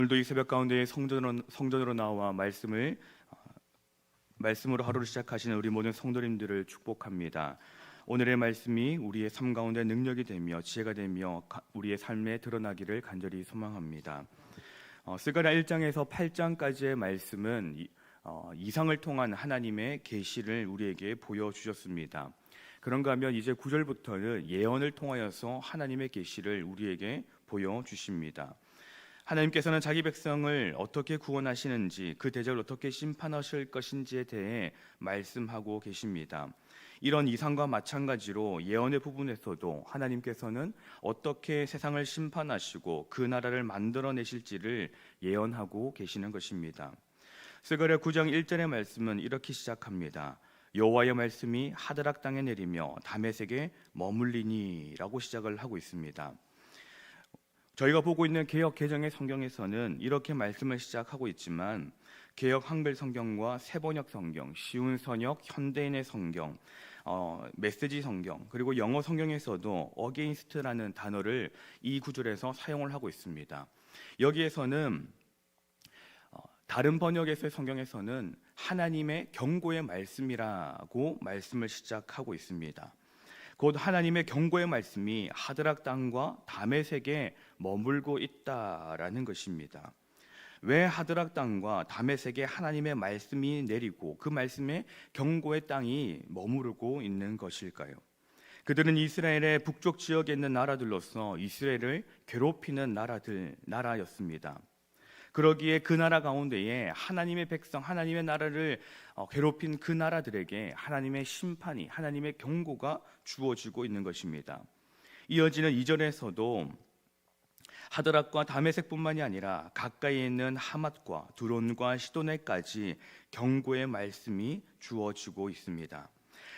오늘도 이 새벽 가운데 성전으로 나와 말씀으로 하루를 시작하시는 우리 모든 성도님들을 축복합니다. 오늘의 말씀이 우리의 삶 가운데 능력이 되며 지혜가 되며 우리의 삶에 드러나기를 간절히 소망합니다. 스가랴 1장에서 8장까지의 말씀은 이상을 통한 하나님의 계시를 우리에게 보여주셨습니다. 그런가 하면 이제 9절부터는 예언을 통하여서 하나님의 계시를 우리에게 보여주십니다. 하나님께서는 자기 백성을 어떻게 구원하시는지, 그 대적을 어떻게 심판하실 것인지에 대해 말씀하고 계십니다. 이런 이상과 마찬가지로 예언의 부분에서도 하나님께서는 어떻게 세상을 심판하시고 그 나라를 만들어내실지를 예언하고 계시는 것입니다. 스가랴 9장 1절의 말씀은 이렇게 시작합니다. 여호와의 말씀이 하드락 땅에 내리며 다메섹에 머물리니 라고 시작을 하고 있습니다. 저희가 보고 있는 개역 개정의 성경에서는 이렇게 말씀을 시작하고 있지만 개역 한글 성경과 세번역 성경, 쉬운 선역, 현대인의 성경, 메시지 성경, 그리고 영어 성경에서도 against라는 단어를 이 구절에서 사용을 하고 있습니다. 여기에서는 다른 번역에서의 성경에서는 하나님의 경고의 말씀이라고 말씀을 시작하고 있습니다. 곧 하나님의 경고의 말씀이 하드락 땅과 다메섹에 머물고 있다라는 것입니다. 왜 하드락 땅과 다메섹에 하나님의 말씀이 내리고 그 말씀에 경고의 땅이 머무르고 있는 것일까요? 그들은 이스라엘의 북쪽 지역에 있는 나라들로서 이스라엘을 괴롭히는 나라였습니다. 그러기에 그 나라 가운데에 하나님의 백성, 하나님의 나라를 괴롭힌 그 나라들에게 하나님의 심판이, 하나님의 경고가 주어지고 있는 것입니다. 이어지는 2절에서도 하드락과 다메섹뿐만이 아니라 가까이에 있는 하맛과 두론과 시도네까지 경고의 말씀이 주어지고 있습니다.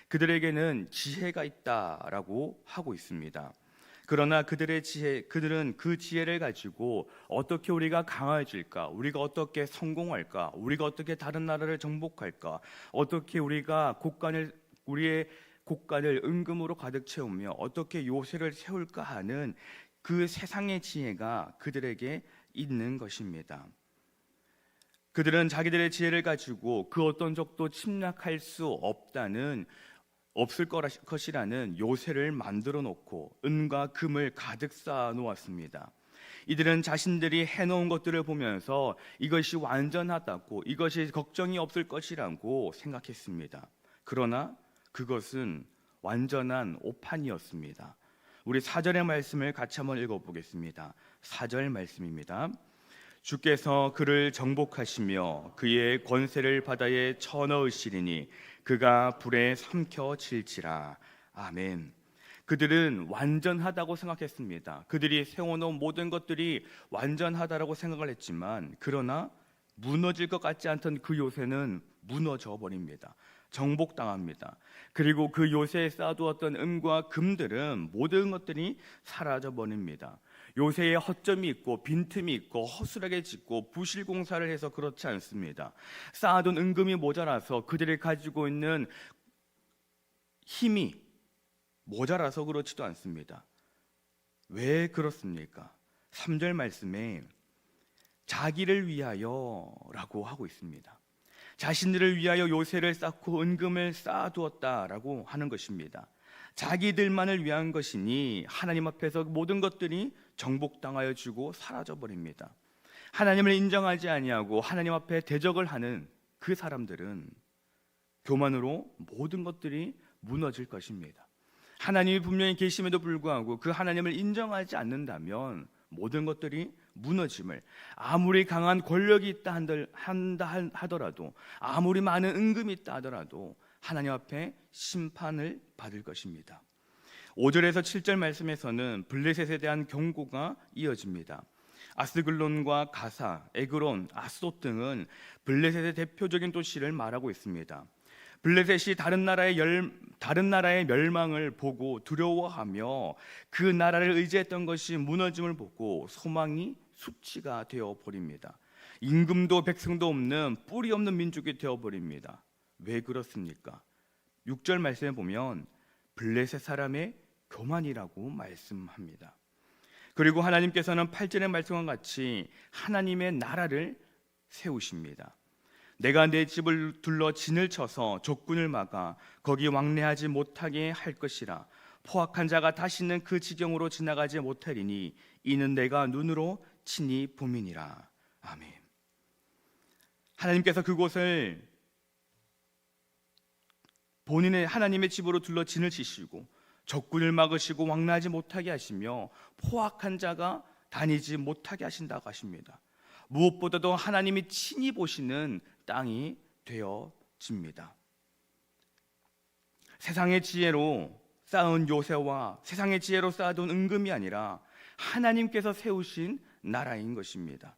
그들에게는 지혜가 있다라고 하고 있습니다. 그러나 그들은 그 지혜를 가지고 어떻게 우리가 강해질까, 우리가 어떻게 성공할까, 우리가 어떻게 다른 나라를 정복할까, 어떻게 우리의 곳간을 은금으로 가득 채우며 어떻게 요새를 세울까 하는 그 세상의 지혜가 그들에게 있는 것입니다. 그들은 자기들의 지혜를 가지고 그 어떤 적도 침략할 수 없을 것이라는 요새를 만들어 놓고 은과 금을 가득 쌓아 놓았습니다. 이들은 자신들이 해놓은 것들을 보면서 이것이 완전하다고, 이것이 걱정이 없을 것이라고 생각했습니다. 그러나 그것은 완전한 오판이었습니다. 우리 4절의 말씀을 같이 한번 읽어보겠습니다. 4절 말씀입니다. 주께서 그를 정복하시며 그의 권세를 바다에 쳐넣으시리니 그가 불에 삼켜질지라. 아멘. 그들은 완전하다고 생각했습니다. 그들이 세워놓은 모든 것들이 완전하다고 생각을 했지만, 그러나 무너질 것 같지 않던 그 요새는 무너져 버립니다. 정복당합니다. 그리고 그 요새에 쌓아두었던 은과 금들은 모든 것들이 사라져 버립니다. 요새에 허점이 있고 빈틈이 있고 허술하게 짓고 부실 공사를 해서 그렇지 않습니다. 쌓아둔 은금이 모자라서 그들이 가지고 있는 힘이 모자라서 그렇지도 않습니다. 왜 그렇습니까? 3절 말씀에 자기를 위하여라고 하고 있습니다. 자신들을 위하여 요새를 쌓고 은금을 쌓아두었다라고 하는 것입니다. 자기들만을 위한 것이니 하나님 앞에서 모든 것들이 정복당하여 주고 사라져 버립니다. 하나님을 인정하지 아니하고 하나님 앞에 대적을 하는 그 사람들은 교만으로 모든 것들이 무너질 것입니다. 하나님이 분명히 계심에도 불구하고 그 하나님을 인정하지 않는다면 모든 것들이 무너짐을, 아무리 강한 권력이 있다 하더라도, 아무리 많은 은금이 있다 하더라도 하나님 앞에 심판을 받을 것입니다. 5절에서 7절 말씀에서는 블레셋에 대한 경고가 이어집니다. 아스글론과 가사, 에그론, 아스돗 등은 블레셋의 대표적인 도시를 말하고 있습니다. 블레셋이 다른 나라의 멸망을 보고 두려워하며 그 나라를 의지했던 것이 무너짐을 보고 소망이 수치가 되어 버립니다. 임금도 백성도 없는 뿌리 없는 민족이 되어 버립니다. 왜 그렇습니까? 6절 말씀에 보면 블레셋 사람의 교만이라고 말씀합니다. 그리고 하나님께서는 8절의 말씀과 같이 하나님의 나라를 세우십니다. 내가 내 집을 둘러 진을 쳐서 적군을 막아 거기 왕래하지 못하게 할 것이라. 포악한 자가 다시는 그 지경으로 지나가지 못하리니 이는 내가 눈으로 친히 봄이니라. 아멘. 하나님께서 그곳을 본인의 하나님의 집으로 둘러 진을 치시고 적군을 막으시고 왕래하지 못하게 하시며 포악한 자가 다니지 못하게 하신다고 하십니다. 무엇보다도 하나님이 친히 보시는 땅이 되어집니다. 세상의 지혜로 쌓은 요새와 세상의 지혜로 쌓아둔 은금이 아니라 하나님께서 세우신 나라인 것입니다.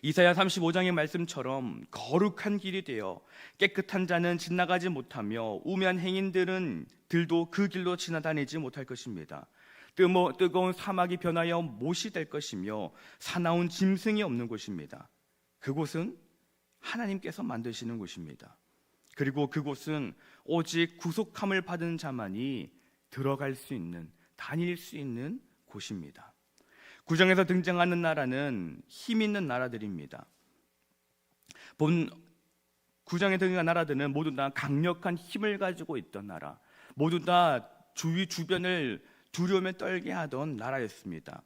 이사야 35장의 말씀처럼 거룩한 길이 되어 깨끗한 자는 지나가지 못하며 우매한 행인들도 그 길로 지나다니지 못할 것입니다. 뜨거운 사막이 변하여 못이 될 것이며 사나운 짐승이 없는 곳입니다. 그곳은 하나님께서 만드시는 곳입니다. 그리고 그곳은 오직 구속함을 받은 자만이 들어갈 수 있는, 다닐 수 있는 곳입니다. 9장에서 등장하는 나라는 힘 있는 나라들입니다. 본 9장에 등장한 나라들은 모두 다 강력한 힘을 가지고 있던 나라, 모두 다 주변을 두려움에 떨게 하던 나라였습니다.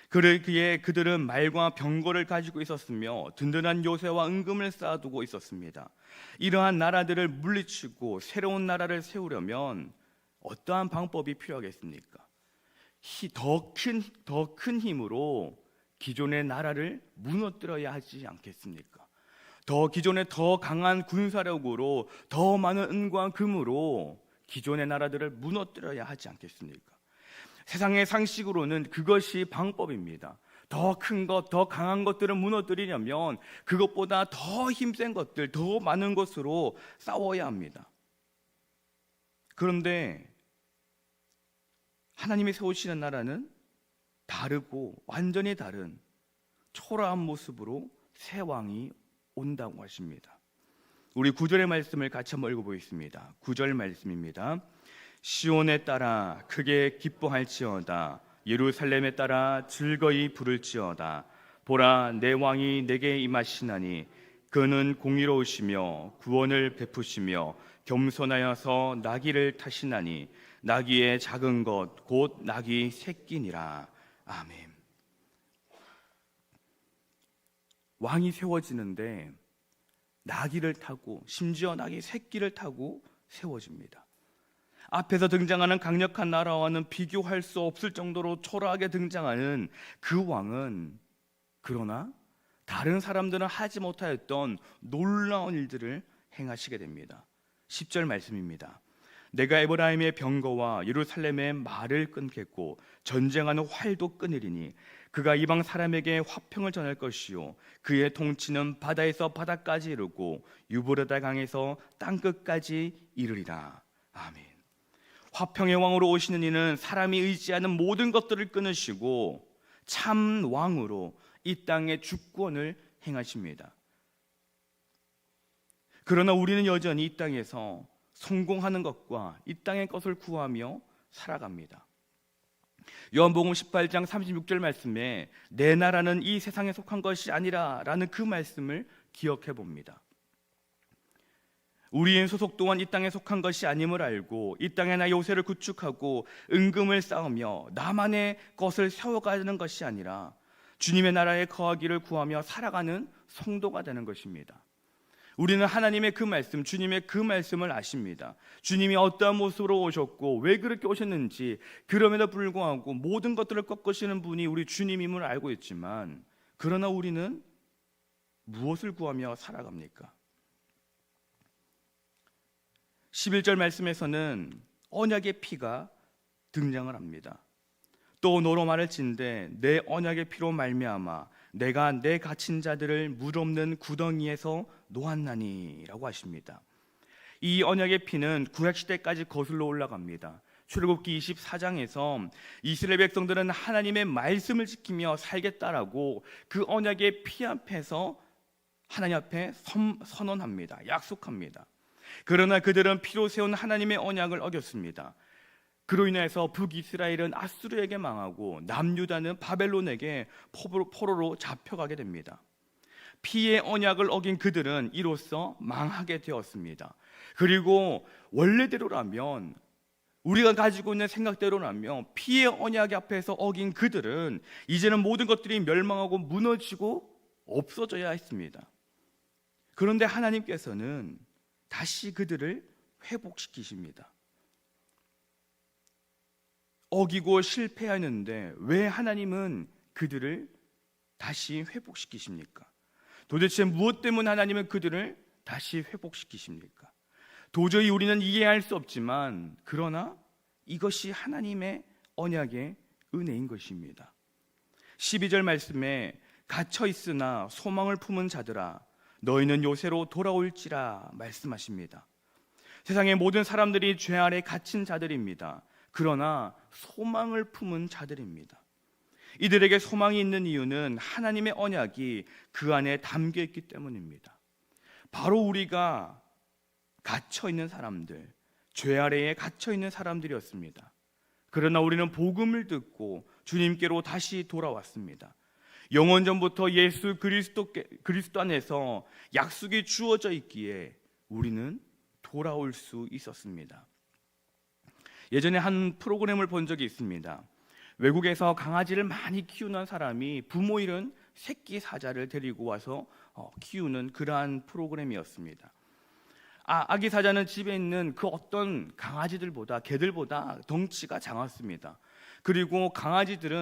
그러기에 그들은 말과 병거를 가지고 있었으며 든든한 요새와 은금을 쌓아두고 있었습니다. 이러한 나라들을 물리치고 새로운 나라를 세우려면 어떠한 방법이 필요하겠습니까? 더 큰 힘으로 기존의 나라를 무너뜨려야 하지 않겠습니까? 기존의 더 강한 군사력으로 더 많은 은과 금으로 기존의 나라들을 무너뜨려야 하지 않겠습니까? 세상의 상식으로는 그것이 방법입니다. 더 큰 것, 더 강한 것들을 무너뜨리려면 그것보다 더 힘센 것들, 더 많은 것으로 싸워야 합니다. 그런데 하나님이 세우시는 나라는 다르고 완전히 다른 초라한 모습으로 새 왕이 온다고 하십니다. 우리 9절의 말씀을 같이 한번 읽어보겠습니다. 9절 말씀입니다. 시온에 따라 크게 기뻐할지어다. 예루살렘에 따라 즐거이 부를지어다. 보라, 내 왕이 내게 임하시나니 그는 공의로우시며 구원을 베푸시며 겸손하여서 나귀를 타시나니 나귀의 작은 것 곧 나귀 새끼니라. 아멘. 왕이 세워지는데 나귀를 타고, 심지어 나귀 새끼를 타고 세워집니다. 앞에서 등장하는 강력한 나라와는 비교할 수 없을 정도로 초라하게 등장하는 그 왕은, 그러나 다른 사람들은 하지 못하였던 놀라운 일들을 행하시게 됩니다. 10절 말씀입니다. 내가 에브라임의 병거와 예루살렘의 말을 끊겠고 전쟁하는 활도 끊으리니 그가 이방 사람에게 화평을 전할 것이요 그의 통치는 바다에서 바다까지 이르고 유브라데 강에서 땅끝까지 이르리라. 아멘. 화평의 왕으로 오시는 이는 사람이 의지하는 모든 것들을 끊으시고 참 왕으로 이 땅의 주권을 행하십니다. 그러나 우리는 여전히 이 땅에서 성공하는 것과 이 땅의 것을 구하며 살아갑니다. 요한복음 18장 36절 말씀에 내 나라는 이 세상에 속한 것이 아니라 라는 그 말씀을 기억해 봅니다. 우리의 소속 또한 이 땅에 속한 것이 아님을 알고 이 땅에 나 요새를 구축하고 은금을 쌓으며 나만의 것을 세워가는 것이 아니라 주님의 나라에 거하기를 구하며 살아가는 성도가 되는 것입니다. 우리는 하나님의 그 말씀, 주님의 그 말씀을 아십니다. 주님이 어떠한 모습으로 오셨고 왜 그렇게 오셨는지, 그럼에도 불구하고 모든 것들을 꺾으시는 분이 우리 주님임을 알고 있지만, 그러나 우리는 무엇을 구하며 살아갑니까? 11절 말씀에서는 언약의 피가 등장을 합니다. 또 너로 말할진대 내 언약의 피로 말미암아 내가 내 갇힌 자들을 물 없는 구덩이에서 놓았나니 라고 하십니다. 이 언약의 피는 구약시대까지 거슬러 올라갑니다. 출애굽기 24장에서 이스라엘 백성들은 하나님의 말씀을 지키며 살겠다라고 그 언약의 피 앞에서 하나님 앞에 선언합니다. 약속합니다. 그러나 그들은 피로 세운 하나님의 언약을 어겼습니다. 그로 인해서 북이스라엘은 아수르에게 망하고 남유다는 바벨론에게 포로로 잡혀가게 됩니다. 피의 언약을 어긴 그들은 이로써 망하게 되었습니다. 그리고 원래대로라면, 우리가 가지고 있는 생각대로라면 피의 언약 앞에서 어긴 그들은 이제는 모든 것들이 멸망하고 무너지고 없어져야 했습니다. 그런데 하나님께서는 다시 그들을 회복시키십니다. 어기고 실패하였는데 왜 하나님은 그들을 다시 회복시키십니까? 도대체 무엇 때문에 하나님은 그들을 다시 회복시키십니까? 도저히 우리는 이해할 수 없지만, 그러나 이것이 하나님의 언약의 은혜인 것입니다. 12절 말씀에 갇혀 있으나 소망을 품은 자들아 너희는 요새로 돌아올지라 말씀하십니다. 세상의 모든 사람들이 죄 아래 갇힌 자들입니다. 그러나 소망을 품은 자들입니다. 이들에게 소망이 있는 이유는 하나님의 언약이 그 안에 담겨 있기 때문입니다. 바로 우리가 갇혀 있는 사람들, 죄 아래에 갇혀 있는 사람들이었습니다. 그러나 우리는 복음을 듣고 주님께로 다시 돌아왔습니다. 영원전부터 예수 그리스도 안에서 약속이 주어져 있기에 우리는 돌아올 수 있었습니다. 예전에 한 프로그램을 본 적이 있습니다. 외국에서 강아지를 많이 키우는 사람이 부모 잃은 새끼 사자를 데리고 와서 키우는 그러한 프로그램이었습니다. 아기 사자는 집에 있는 그 어떤 강아지들보다, 개들보다 덩치가 작았습니다. 그리고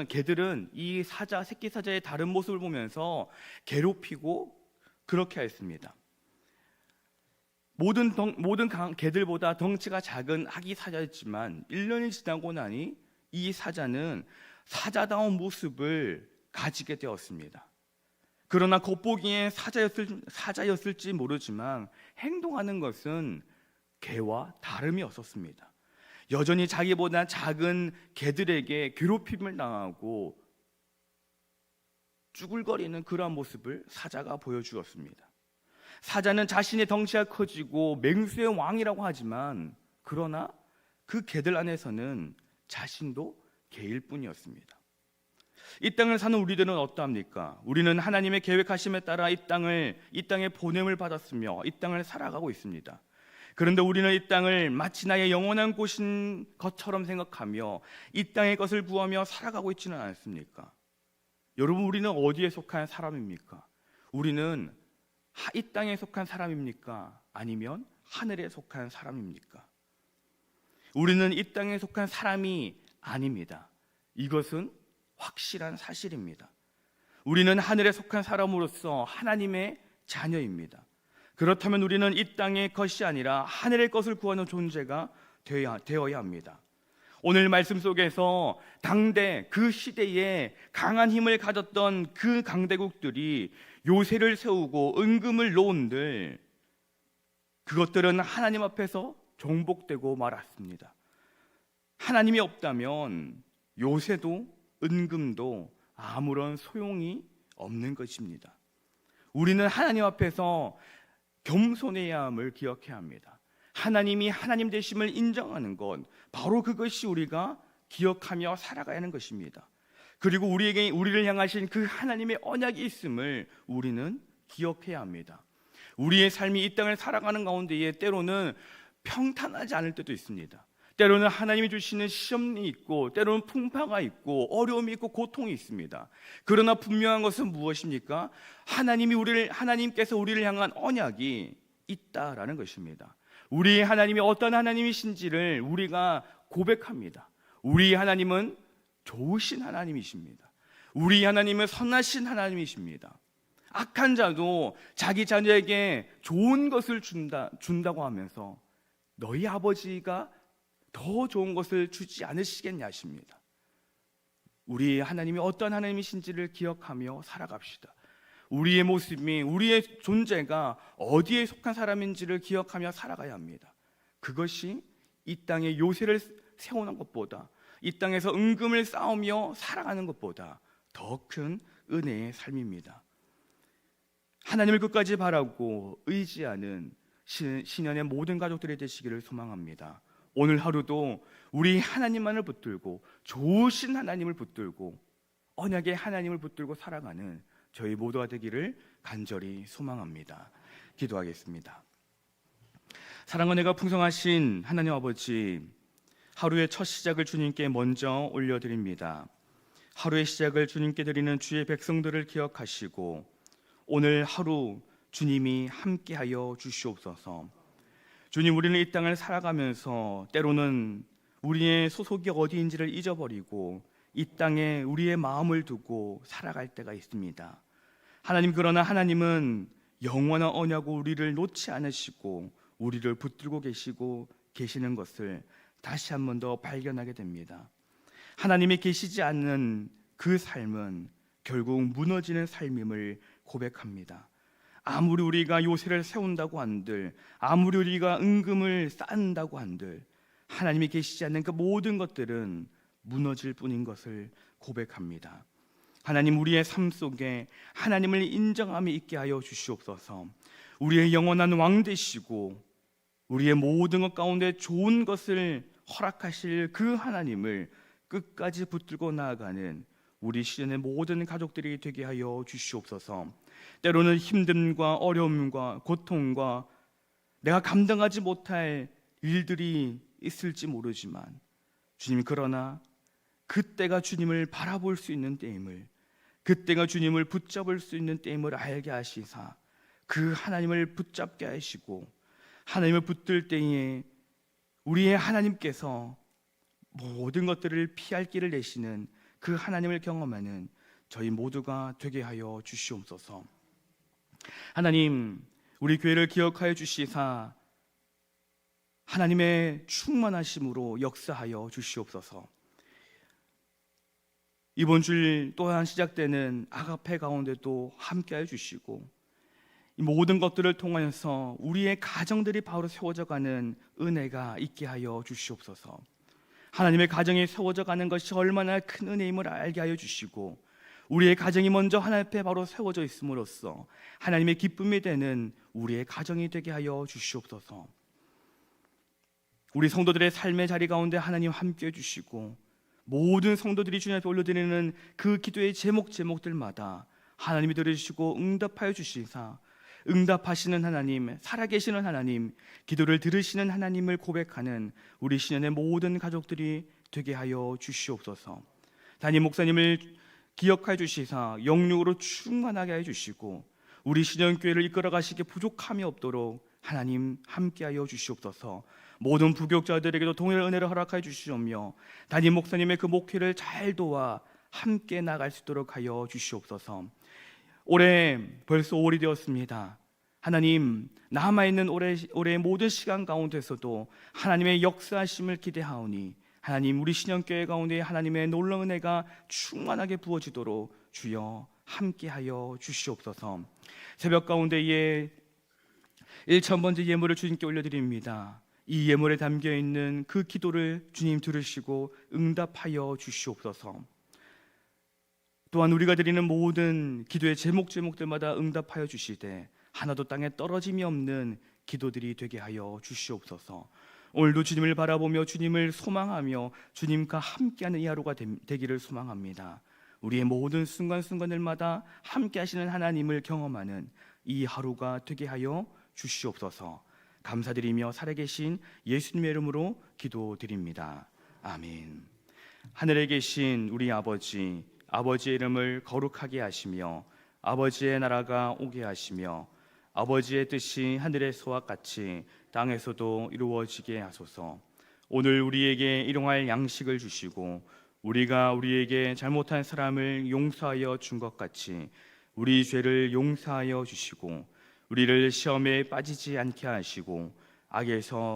개들은 이 새끼 사자의 다른 모습을 보면서 괴롭히고 그렇게 했습니다. 모든 개들보다 덩치가 작은 아기 사자였지만 1년이 지나고 나니 이 사자는 사자다운 모습을 가지게 되었습니다. 그러나 겉보기엔 사자였을지 모르지만 행동하는 것은 개와 다름이 없었습니다. 여전히 자기보다 작은 개들에게 괴롭힘을 당하고 쭈글거리는 그러한 모습을 사자가 보여주었습니다. 사자는 자신의 덩치가 커지고 맹수의 왕이라고 하지만, 그러나 그 개들 안에서는 자신도 개일 뿐이었습니다. 이 땅을 사는 우리들은 어떠합니까? 우리는 하나님의 계획하심에 따라 이 땅에 보냄을 받았으며 이 땅을 살아가고 있습니다. 그런데 우리는 이 땅을 마치 나의 영원한 곳인 것처럼 생각하며 이 땅의 것을 구하며 살아가고 있지는 않습니까? 여러분, 우리는 어디에 속한 사람입니까? 우리는 이 땅에 속한 사람입니까? 아니면 하늘에 속한 사람입니까? 우리는 이 땅에 속한 사람이 아닙니다. 이것은 확실한 사실입니다. 우리는 하늘에 속한 사람으로서 하나님의 자녀입니다. 그렇다면 우리는 이 땅의 것이 아니라 하늘의 것을 구하는 존재가 되어야 합니다. 오늘 말씀 속에서 당대 그 시대에 강한 힘을 가졌던 그 강대국들이 요새를 세우고 은금을 놓은들 그것들은 하나님 앞에서 정복되고 말았습니다. 하나님이 없다면 요새도 은금도 아무런 소용이 없는 것입니다. 우리는 하나님 앞에서 겸손해야 함을 기억해야 합니다. 하나님이 하나님 되심을 인정하는 것, 바로 그것이 우리가 기억하며 살아가야 하는 것입니다. 그리고 우리를 향하신 그 하나님의 언약이 있음을 우리는 기억해야 합니다. 우리의 삶이 이 땅을 살아가는 가운데에 때로는 평탄하지 않을 때도 있습니다. 때로는 하나님이 주시는 시험이 있고, 때로는 풍파가 있고, 어려움이 있고, 고통이 있습니다. 그러나 분명한 것은 무엇입니까? 하나님께서 우리를 향한 언약이 있다라는 것입니다. 우리의 하나님이 어떤 하나님이신지를 우리가 고백합니다. 우리의 하나님은 좋으신 하나님이십니다. 우리 하나님은 선하신 하나님이십니다. 악한 자도 자기 자녀에게 좋은 것을 준다고 하면서 너희 아버지가 더 좋은 것을 주지 않으시겠냐 하십니다. 우리 하나님이 어떤 하나님이신지를 기억하며 살아갑시다. 우리의 모습이, 우리의 존재가 어디에 속한 사람인지를 기억하며 살아가야 합니다. 그것이 이 땅에 요새를 세우는 것보다, 이 땅에서 은금을 쌓으며 살아가는 것보다 더 큰 은혜의 삶입니다. 하나님을 끝까지 바라고 의지하는 신년의 모든 가족들이 되시기를 소망합니다. 오늘 하루도 우리 하나님만을 붙들고 좋으신 하나님을 붙들고 언약의 하나님을 붙들고 살아가는 저희 모두가 되기를 간절히 소망합니다. 기도하겠습니다. 사랑과 은혜가 풍성하신 하나님 아버지, 하루의 첫 시작을 주님께 먼저 올려드립니다. 하루의 시작을 주님께 드리는 주의 백성들을 기억하시고 오늘 하루 주님이 함께하여 주시옵소서. 주님, 우리는 이 땅을 살아가면서 때로는 우리의 소속이 어디인지를 잊어버리고 이 땅에 우리의 마음을 두고 살아갈 때가 있습니다. 하나님, 그러나 하나님은 영원한 언약으로 우리를 놓지 않으시고 우리를 붙들고 계시는 것을 다시 한 번 더 발견하게 됩니다. 하나님이 계시지 않는 그 삶은 결국 무너지는 삶임을 고백합니다. 아무리 우리가 요새를 세운다고 한들, 아무리 우리가 은금을 쌓는다고 한들 하나님이 계시지 않는 그 모든 것들은 무너질 뿐인 것을 고백합니다. 하나님, 우리의 삶 속에 하나님을 인정함이 있게 하여 주시옵소서. 우리의 영원한 왕 되시고 우리의 모든 것 가운데 좋은 것을 허락하실 그 하나님을 끝까지 붙들고 나아가는 우리 시즌의 모든 가족들이 되게 하여 주시옵소서. 때로는 힘듦과 어려움과 고통과 내가 감당하지 못할 일들이 있을지 모르지만 주님, 그러나 그때가 주님을 바라볼 수 있는 때임을, 그때가 주님을 붙잡을 수 있는 때임을 알게 하시사 그 하나님을 붙잡게 하시고 하나님을 붙들 때에 우리의 하나님께서 모든 것들을 피할 길을 내시는 그 하나님을 경험하는 저희 모두가 되게 하여 주시옵소서. 하나님, 우리 교회를 기억하여 주시사 하나님의 충만하심으로 역사하여 주시옵소서. 이번 주일 또한 시작되는 아가페 가운데도 함께하여 주시고 이 모든 것들을 통하여서 우리의 가정들이 바로 세워져가는 은혜가 있게 하여 주시옵소서. 하나님의 가정이 세워져가는 것이 얼마나 큰 은혜임을 알게 하여 주시고 우리의 가정이 먼저 하나님 앞에 바로 세워져 있음으로써 하나님의 기쁨이 되는 우리의 가정이 되게 하여 주시옵소서. 우리 성도들의 삶의 자리 가운데 하나님 함께해 주시고 모든 성도들이 주님 앞에 올려드리는 그 기도의 제목들마다 하나님이 들으시고 응답하여 주시사 응답하시는 하나님, 살아계시는 하나님, 기도를 들으시는 하나님을 고백하는 우리 신년의 모든 가족들이 되게 하여 주시옵소서. 담임 목사님을 기억하여 주시사 영육으로 충만하게 하여 주시고 우리 신년교회를 이끌어 가시기에 부족함이 없도록 하나님 함께하여 주시옵소서. 모든 부교육자들에게도 동일한 은혜를 허락하여 주시오며 담임 목사님의 그 목회를 잘 도와 함께 나갈 수 있도록 하여 주시옵소서. 올해 벌써 5월이 되었습니다. 하나님, 남아있는 올해의 모든 시간 가운데서도 하나님의 역사하심을 기대하오니 하나님, 우리 신년교회 가운데 하나님의 놀라운 은혜가 충만하게 부어지도록 주여 함께하여 주시옵소서. 새벽 가운데에 1000번째 예물을 주님께 올려드립니다. 이 예물에 담겨있는 그 기도를 주님 들으시고 응답하여 주시옵소서. 또한 우리가 드리는 모든 기도의 제목들마다 응답하여 주시되 하나도 땅에 떨어짐이 없는 기도들이 되게 하여 주시옵소서. 오늘도 주님을 바라보며 주님을 소망하며 주님과 함께하는 이 하루가 되기를 소망합니다. 우리의 모든 순간순간들마다 함께 하시는 하나님을 경험하는 이 하루가 되게 하여 주시옵소서. 감사드리며 살아계신 예수님의 이름으로 기도드립니다. 아멘. 하늘에 계신 우리 아버지, 아버지의 이름을 거룩하게 하시며 아버지의 나라가 오게 하시며 아버지의 뜻이 하늘에서와 같이 땅에서도 이루어지게 하소서. 오늘 우리에게 일용할 양식을 주시고 우리가 우리에게 잘못한 사람을 용서하여 준 것 같이 우리 죄를 용서하여 주시고 우리를 시험에 빠지지 않게 하시고 악에서